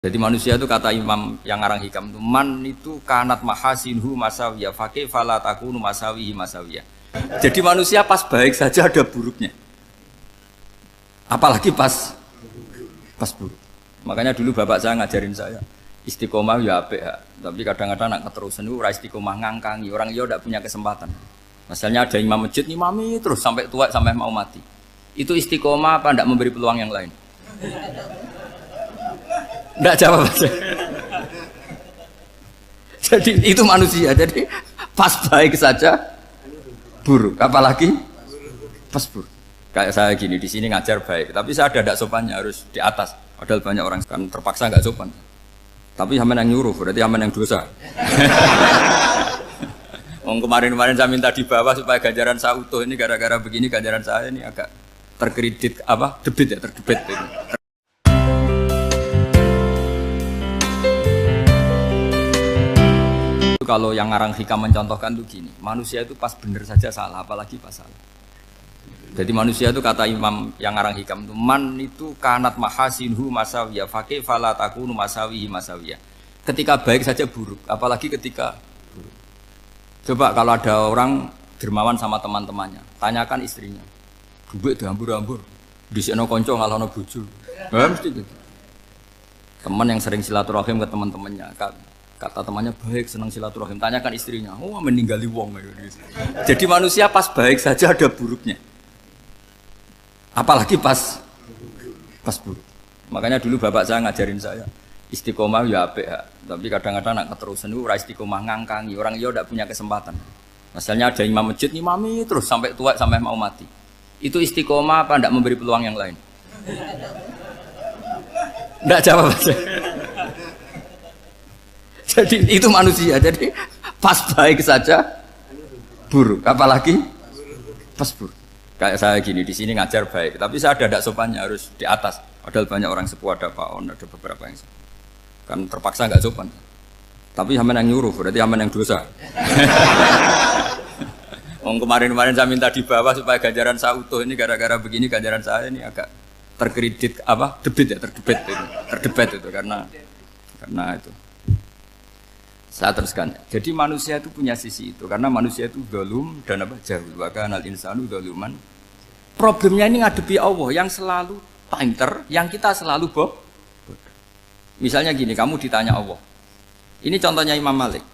Jadi manusia itu kata Imam yang ngarang hikam itu man itu kanat mahasinhu masawiyah fakih fala takunu masawihi masawiyah. Jadi manusia pas baik saja ada buruknya. Apalagi pas buruk. Makanya dulu bapak saya ngajarin saya istiqomah ya apik, tapi kadang-kadang nak keterusan itu ora istiqomah ngangkangi orang dia tidak punya kesempatan. Misalnya ada imam masjid ngimami terus sampai tua sampai mau mati. Itu istiqomah apa tidak memberi peluang yang lain? Tidak jawab aja. Jadi itu manusia. Jadi pas baik saja buruk. Apalagi pas buruk. Kayak saya gini di sini ngajar baik, tapi saya ada tidak sopannya harus di atas. Padahal banyak orang kan terpaksa nggak sopan. Tapi sama yang nyuruh, berarti sama yang dosa. Kemarin-kemarin saya minta di bawah supaya ganjaran saya utuh. Ini gara-gara begini ganjaran saya ini agak terkredit apa? Debit ya, terdebit. Kalau yang ngarang hikam mencontohkan tuh gini, manusia itu pas bener saja salah, apalagi pas salah. Jadi manusia itu kata Imam yang ngarang hikam itu man itu kanat mahasinhu masawiyah fakih fala takunu masawihi masawiyah. Ketika baik saja buruk, apalagi ketika buruk. Coba kalau ada orang dermawan sama teman-temannya, tanyakan istrinya. Duit dihambur-hambur, disikno kanca ngalono bojo. Mesti gitu. Teman yang sering silaturahim ke teman-temannya, kata temannya baik, senang silaturahim, tanyakan istrinya, oh meninggali wong. Jadi manusia pas baik saja ada buruknya. Apalagi pas buruk. Makanya dulu bapak saya ngajarin saya istiqomah ya apik, tapi kadang-kadang nak keterusan itu ora istiqomah ngangkangi orang dia tidak punya kesempatan. Misalnya ada imam masjid ngimami terus sampai tua sampai mau mati. Itu istiqomah apa tidak memberi peluang yang lain? Tidak jawab aja. Jadi itu manusia. Jadi pas baik saja buruk, apalagi pas buruk. Kayak saya gini di sini ngajar baik, tapi saya ada tidak sopannya harus di atas. Padahal banyak orang sepuh, ada Pak On, ada beberapa yang kan terpaksa nggak sopan. Tapi sama yang nyuruh, berarti sama yang dosa. Kemarin-kemarin saya minta di bawah supaya ganjaran saya utuh. Ini gara-gara begini ganjaran saya ini agak terkredit apa? Debit ya, terdebat itu karena itu. Saya teruskan. Jadi manusia itu punya sisi itu karena manusia itu dzalum dan apa jahul. Wa kanal insanu dzaluman. Problemnya ini ngadepi Allah yang selalu pinter, yang kita selalu bodoh. Misalnya gini, kamu ditanya Allah. Ini contohnya Imam Malik.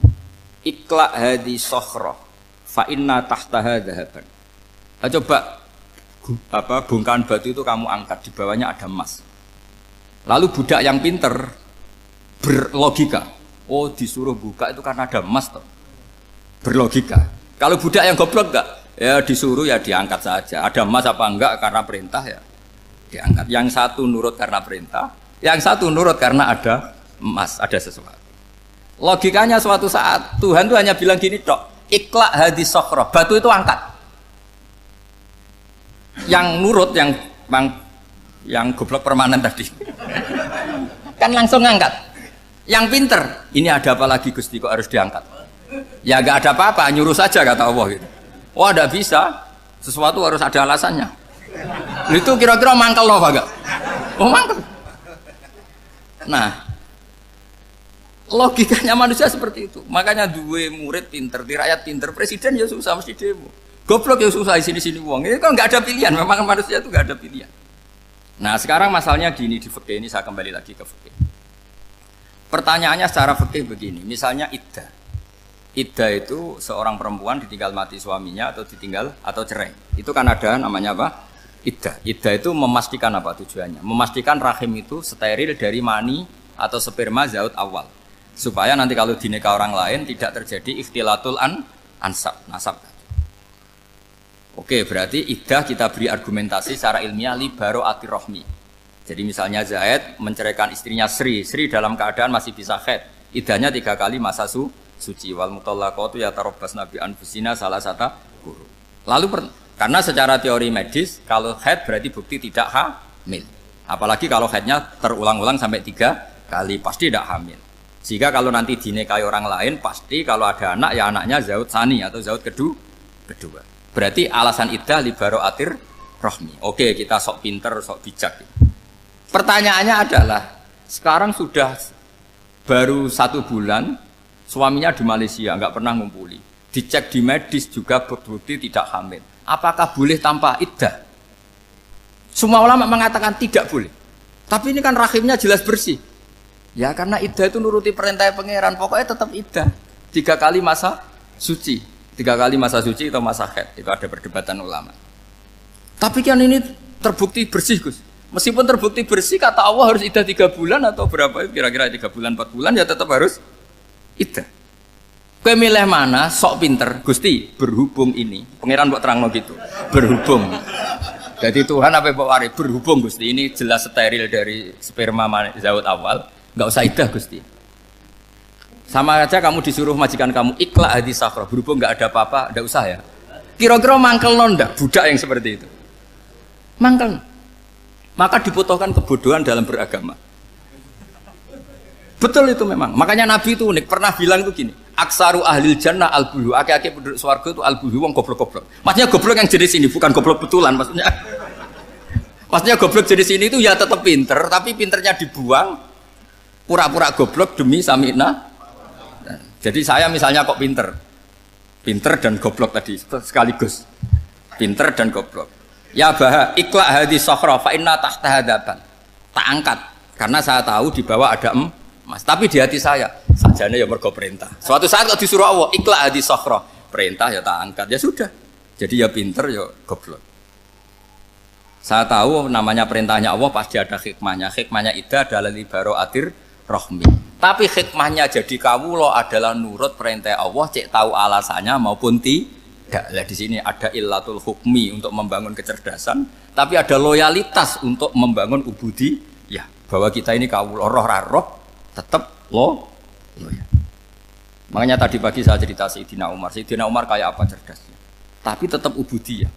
Ikla hadi sokhroh fa inna tahtaha dhahaban. Coba bongkahan batu itu kamu angkat, di bawahnya ada emas. Lalu budak yang pinter berlogika, oh disuruh buka itu karena ada emas toh. Berlogika. Kalau budak yang goblok enggak, ya disuruh ya diangkat saja. Ada emas apa enggak karena perintah ya diangkat. Yang satu nurut karena perintah, yang satu nurut karena ada emas, ada sesuatu. Logikanya suatu saat Tuhan tuh hanya bilang gini tok, ikla hadis sokhroh, batu itu angkat. Yang nurut yang goblok permanen tadi kan langsung ngangkat. Yang pinter, ini ada apa lagi Gusti kok harus diangkat? Ya gak ada apa-apa, nyuruh saja kata Allah gitu. Wah tidak bisa, sesuatu harus ada alasannya. Itu kira-kira mangkel loh pak gak? Oh mangkel. Nah, logikanya manusia seperti itu. Makanya dua murid pinter, di rakyat pinter, presiden ya susah mesti demo. Goblok ya susah di sini uang. Ini kan nggak ada pilihan. Memang manusia itu nggak ada pilihan. Nah sekarang masalahnya gini di fikih ini saya kembali lagi ke fikih. Pertanyaannya secara fikih begini. Misalnya iddah. Iddah itu seorang perempuan ditinggal mati suaminya atau ditinggal atau cerai. Itu kan ada namanya apa? Iddah. Iddah itu memastikan apa tujuannya? Memastikan rahim itu steril dari mani atau sperma zaut awal. Supaya nanti kalau dinikah orang lain tidak terjadi ikhtilatul nasab. Oke, berarti iddah kita beri argumentasi secara ilmiah li baro'atir rohmi. Jadi misalnya Zaid menceraikan istrinya Sri dalam keadaan masih bisa haid. Iddahnya 3 kali masa suci. Wal mutallaqatu yatarabbasna bi anfusina salah satu guru. Lalu karena secara teori medis kalau haid berarti bukti tidak hamil. Apalagi kalau haidnya terulang-ulang sampai 3 kali pasti tidak hamil. Sehingga kalau nanti dinikahi orang lain pasti kalau ada anak ya anaknya zaud sani atau zaud kedua. Berarti alasan iddah li baro'atir rohmi. Oke, kita sok pinter, sok bijak. Pertanyaannya adalah Sekarang sudah baru 1 bulan, suaminya di Malaysia, nggak pernah ngumpuli. Dicek di medis juga berbukti tidak hamil. Apakah boleh tanpa iddah? Semua ulama mengatakan tidak boleh. Tapi ini kan rahimnya jelas bersih. Ya karena iddah itu nuruti perintah pangeran, pokoknya tetap iddah. 3 kali masa suci. 3 kali masa suci atau masa haid. Itu ada perdebatan ulama. Tapi kan ini terbukti bersih, Gus. Meskipun terbukti bersih, kata Allah harus iddah 3 bulan atau berapa? Kira-kira 3 bulan, 4 bulan, ya tetap harus iddah. Kowe milih mana? Sok pinter, Gusti. Berhubung ini, pangeran mbok terangno gitu. Berhubung. Jadi Tuhan apa mbok wari? Berhubung Gusti. Ini jelas steril dari sperma zaut awal. Enggak usah iddah Gusti. Sama aja kamu disuruh majikan kamu ikhla hadis safra. Berhubung enggak ada apa-apa, enggak usah ya. Kira-kira mangkel ndak budak yang seperti itu? Mangkel. Maka dibutuhkan kebodohan dalam beragama. Betul itu memang. Makanya Nabi itu unik. Pernah bilang itu gini. Aksaru ahlil jannah al-bulu. Aki-aki penduduk swarga itu al-bulu. Wong goblok-goblok. Maksudnya goblok yang jenis ini. Bukan goblok betulan maksudnya. Maksudnya goblok jenis ini itu ya tetap pinter. Tapi pinternya dibuang. Pura-pura goblok demi samina. Jadi saya misalnya kok pinter. Pinter dan goblok tadi. Sekaligus. Pinter dan goblok. Ya baha ikhla hadis sokhra fa inna tahta hadaban. Tak angkat. Karena saya tahu di bawah ada Mas, tapi di hati saya sajane ya mergo perintah. Suatu saat kalau disuruh Allah ikhla hadis sokhra, perintah ya tak angkat, ya sudah. Jadi ya pinter ya goblok. Saya tahu namanya perintahnya Allah pasti ada hikmahnya. Hikmahnya iddah adalah libaro atir rohmi. Tapi hikmahnya jadi kawula adalah nurut perintah Allah, cek tahu alasannya maupun tidak. Lah di sini ada illatul hukmi untuk membangun kecerdasan, tapi ada loyalitas untuk membangun ubudi. Ya, bahwa kita ini kawula roh tetap ya. Makanya tadi pagi saya cerita Sayyidina Umar. Sayyidina Umar kayak apa cerdasnya, tapi tetap ubudiyah.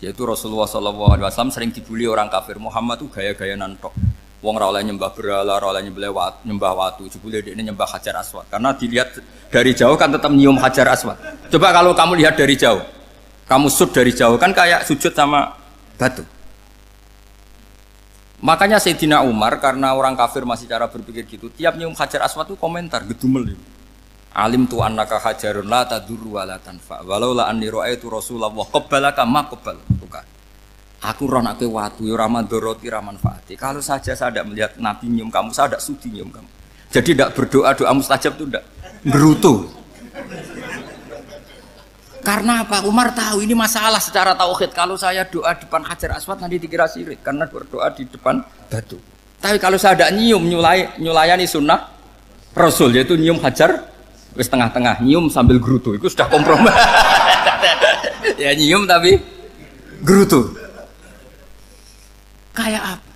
Yaitu Rasulullah SAW sering dibully orang kafir. Muhammad tuh gaya-gaya nantok. Wong ra oleh nyembah berhala, ra oleh nyembah watu. Jebule ini nyembah Hajar Aswad. Karena dilihat dari jauh kan tetap nyium Hajar Aswad. Coba kalau kamu lihat dari jauh, kamu sujud dari jauh kan kayak sujud sama batu. Makanya Sayyidina Umar karena orang kafir masih cara berpikir gitu, tiap nyium Hajar Aswad itu komentar gedumel itu. Alim tu annaka hajarun la tadurru wa la tanfa. Walau la anni ra'aitu Rasulullah qabbalaka ma qabbal. Aku ron aku watu ya ora mandoroti ra manfaati. Kalau saja saya tidak melihat Nabi nyium kamu, saya tidak sudi nyium kamu. Jadi tidak berdoa doa mustajab itu tidak berutuh. Karena apa? Umar tahu ini masalah secara tauhid. Kalau saya doa di depan Hajar Aswad nanti dikira syirik karena berdoa di depan batu. Tapi kalau saya tidak nyium nyulayani sunnah Rasul yaitu nyium Hajar wis tengah-tengah nyium sambil gerutu itu sudah kompromi. Ya nyium tapi gerutu. Kayak apa?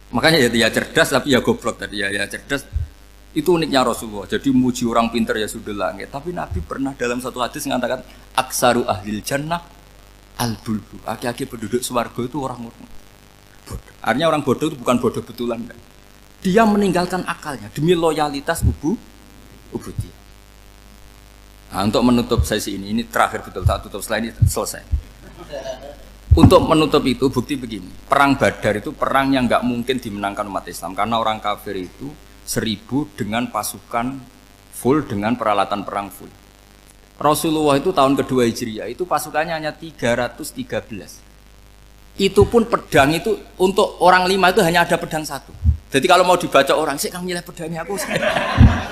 Makanya ya cerdas tapi ya goblok tadi ya cerdas. Itu uniknya Rasulullah. Jadi muji orang pintar ya sudah langit. Tapi Nabi pernah dalam satu hadis mengatakan aksaru ahlil jannah al-bulbu. Aki-aki penduduk swarga itu orang bodoh. Artinya orang bodoh itu bukan bodoh betulan. Kan? Dia meninggalkan akalnya demi loyalitas ubudi. Nah, untuk menutup sesi ini terakhir betul tak tutup setelah ini selesai. Untuk menutup itu bukti begini. Perang Badar itu perang yang nggak mungkin dimenangkan umat Islam karena orang kafir itu 1000 dengan pasukan full dengan peralatan perang full. Rasulullah itu tahun kedua Hijriah itu pasukannya hanya 313. Itu pun pedang itu untuk orang 5 itu hanya ada pedang 1. Jadi kalau mau dibaca orang sih kamu milih pedangnya aku.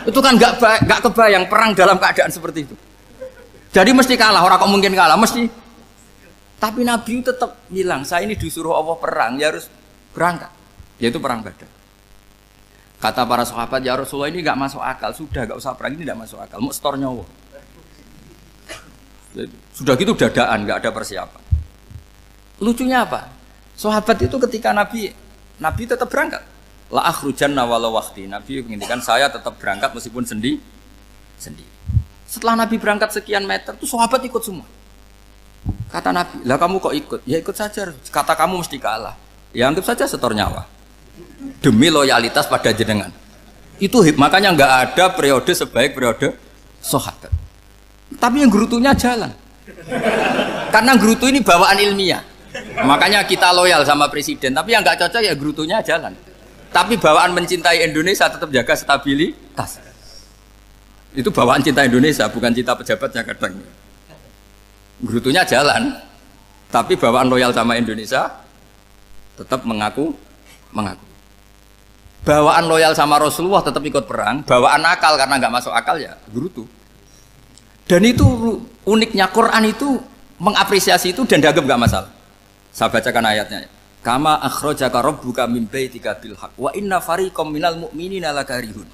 Itu kan nggak kebayang perang dalam keadaan seperti itu. Jadi mesti kalah, orang kok mungkin kalah mesti. Tapi Nabi tetap bilang saya ini disuruh Allah perang ya harus berangkat. Yaitu perang Badar. Kata para sahabat, ya Rasulullah ini nggak masuk akal, sudah nggak usah perang ini nggak masuk akal, mau setor nyawa. Sudah gitu dadaan, nggak ada persiapan. Lucunya apa? Sahabat itu ketika Nabi tetap berangkat. La akhrujanna walau waqti. Nabi menginginkan saya tetap berangkat meskipun sendiri. Setelah Nabi berangkat sekian meter, tuh sahabat ikut semua. Kata Nabi, lah kamu kok ikut? Ya ikut saja. Kata kamu mesti kalah. Ya anggap saja setor nyawa. Demi loyalitas pada jenengan. Itu makanya nggak ada periode sebaik periode sahabat. Tapi yang gerutunya jalan. Karena gerutu ini bawaan ilmiah. Makanya kita loyal sama presiden. Tapi yang nggak cocok ya gerutunya jalan. Tapi bawaan mencintai Indonesia tetap jaga stabilitas. Itu bawaan cinta Indonesia, bukan cinta pejabatnya kadang. Gerutunya jalan, tapi bawaan loyal sama Indonesia tetap mengaku. Bawaan loyal sama Rasulullah tetap ikut perang, bawaan akal karena nggak masuk akal ya gerutu. Dan itu uniknya Quran itu mengapresiasi itu dan dianggap nggak masalah. Saya bacakan ayatnya. Kama akhrajaka rabbuka min baitika bil haqq wa inna fariqam minal mu'minina lakarihun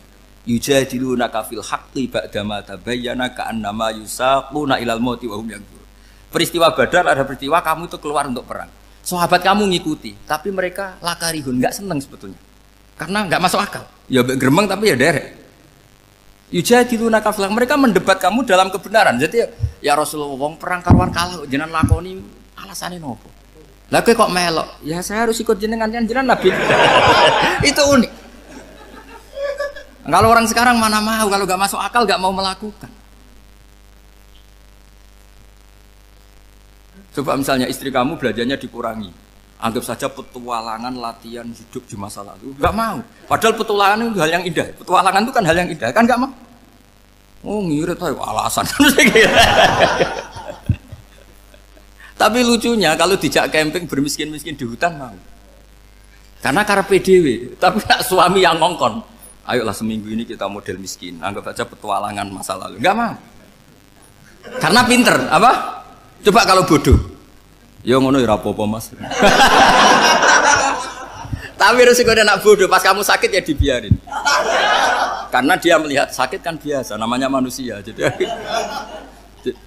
yujadilunaka fil haqqi ba'dama tabayyana ka'annama yusaquna ilal mauti wa hum yanzurun. Peristiwa Badar ada peristiwa kamu itu keluar untuk perang. Sahabat kamu ngikuti, tapi mereka lakarihun, enggak senang sebetulnya. Karena enggak masuk akal. Ya geremeng tapi ya derek. Yujadilunaka fil haqq, mereka mendebat kamu dalam kebenaran. Jadi ya Rasulullah wong perang karuan kalah jenengan lakoni alasane nopo? Lah kowe kok melok? Ya saya harus ikut jenengan Nabi. Itu unik. Kalau orang sekarang mana mau, kalau nggak masuk akal nggak mau melakukan. Coba misalnya istri kamu belajarnya dikurangi, anggap saja petualangan latihan hidup di masa lalu, nggak mau. Padahal petualangan itu hal yang indah. Petualangan itu kan hal yang indah, kan nggak mau. Oh ngirit tuh alasan. Tapi lucunya kalau dijak camping bermiskin-miskin di hutan mau. Karena karpe dhewe, tapi nak suami yang ngongkon. Ayolah seminggu ini kita model miskin, anggap aja petualangan masa lalu. Enggak mau. Karena pinter, apa? Coba kalau bodoh. Ya ngono ya apa-apa Mas. Tapi resikonya nak bodoh, pas kamu sakit ya dibiarin. Karena dia melihat sakit kan biasa, namanya manusia. Jadi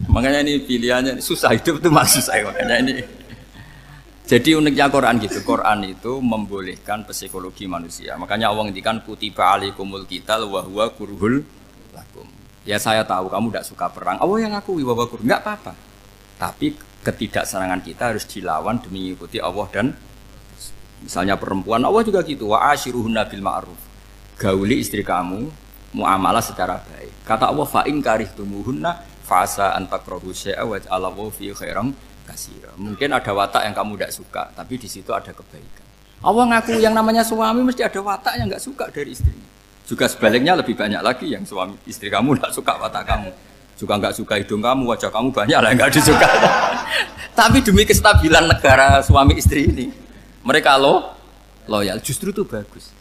makanya ini pilihannya susah hidup itu maksud saya makanya ini. Jadi uniknya Quran gitu. Quran itu membolehkan psikologi manusia. Makanya Allah ngendikan kutiba alaikumul qital wa huwa kurhul lakum. Ya saya tahu kamu tidak suka perang. Allah yang akui wa huwa kurhul, enggak apa-apa. Tapi ketidaksenangan kita harus dilawan demi mengikuti Allah dan misalnya perempuan Allah juga gitu. Wa ashiruhunna bil ma'ruf. Gauli istri kamu muamalah secara baik. Kata Allah fa in karihtumuhunna fasa antakrahu syai'a wa ja'alallahu fi khairan katsira. Mungkin ada watak yang kamu tidak suka, tapi di situ ada kebaikan. Allah ngaku yang namanya suami mesti ada watak yang enggak suka dari istrinya. Juga sebaliknya lebih banyak lagi yang suami istri kamu tidak suka watak kamu. Juga enggak suka hidung kamu, wajah kamu banyak lah enggak disuka. Tapi demi kestabilan negara suami istri ini, mereka loyal, justru itu bagus.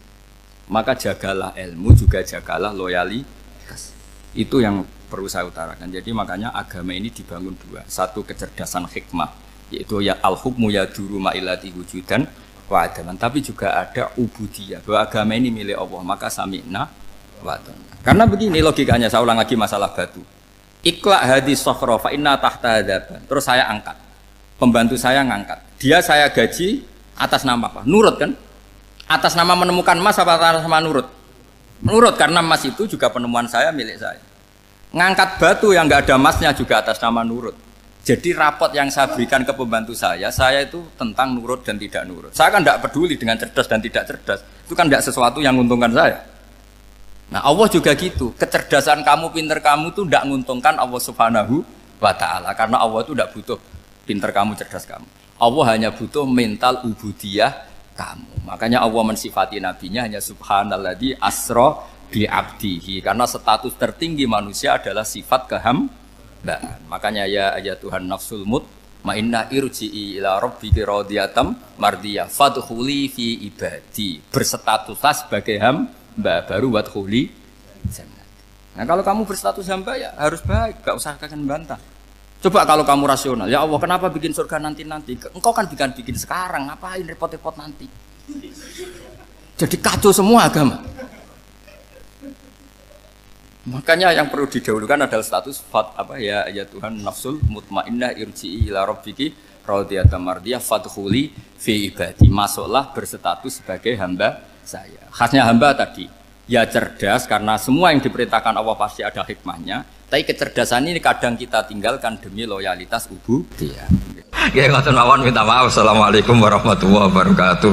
Maka jagalah ilmu, juga jagalah loyalitas. Itu yang perlu saya utarakan. Jadi makanya agama ini dibangun dua. Satu kecerdasan hikmah, yaitu ya al-hukmu ya duru ma'ilati wujudan wa adaman. Tapi juga ada ubudiyah, bahwa agama ini milik Allah. Maka sami'na wa ata'na. Karena begini logikanya, saya ulang lagi masalah batu. Iqla hadis sokhro fa inna tahta hadaban. Terus saya angkat. Pembantu saya ngangkat. Dia saya gaji atas nama apa? Nurut kan? Atas nama menemukan emas apa atas nama nurut? Nurut, karena emas itu juga penemuan saya, milik saya. Ngangkat batu yang nggak ada emasnya juga atas nama nurut. Jadi rapot yang saya berikan ke pembantu saya itu tentang nurut dan tidak nurut. Saya kan tidak peduli dengan cerdas dan tidak cerdas. Itu kan tidak sesuatu yang menguntungkan saya. Nah Allah juga gitu. Kecerdasan kamu, pinter kamu itu tidak menguntungkan Allah Subhanahu wa Ta'ala. Karena Allah itu tidak butuh pinter kamu, cerdas kamu. Allah hanya butuh mental ubudiyah kamu. Makanya Allah mensifati nabinya hanya subhanalladzi asra bi abdihi, karena status tertinggi manusia adalah sifat kehambaan. Makanya ya Tuhan nafsul mutmainnah irji'i ila rabbiki radhiyatam mardiyah fadkhuli fi ibadi. Berstatuslah sebagai hamba baru wadkhuli jannah. Nah kalau kamu berstatus hamba ya harus baik, gak usah kakek bantah. Coba kalau kamu rasional, ya Allah kenapa bikin surga nanti-nanti? Engkau kan bikin sekarang, ngapain repot-repot nanti? Jadi kacau semua agama. Makanya yang perlu didahulukan adalah status ya Tuhan nafsul mutmainnah irji'i ila rabbiki radhiyatam mardiyah fadkhuli fi ibadi. Masuklah berstatus sebagai hamba saya. Khasnya hamba tadi ya cerdas, karena semua yang diperintahkan Allah pasti ada hikmahnya. Tapi kecerdasan ini kadang kita tinggalkan demi loyalitas ubudiyah. Ya ngoten mawon, minta maaf. Assalamualaikum warahmatullahi wabarakatuh.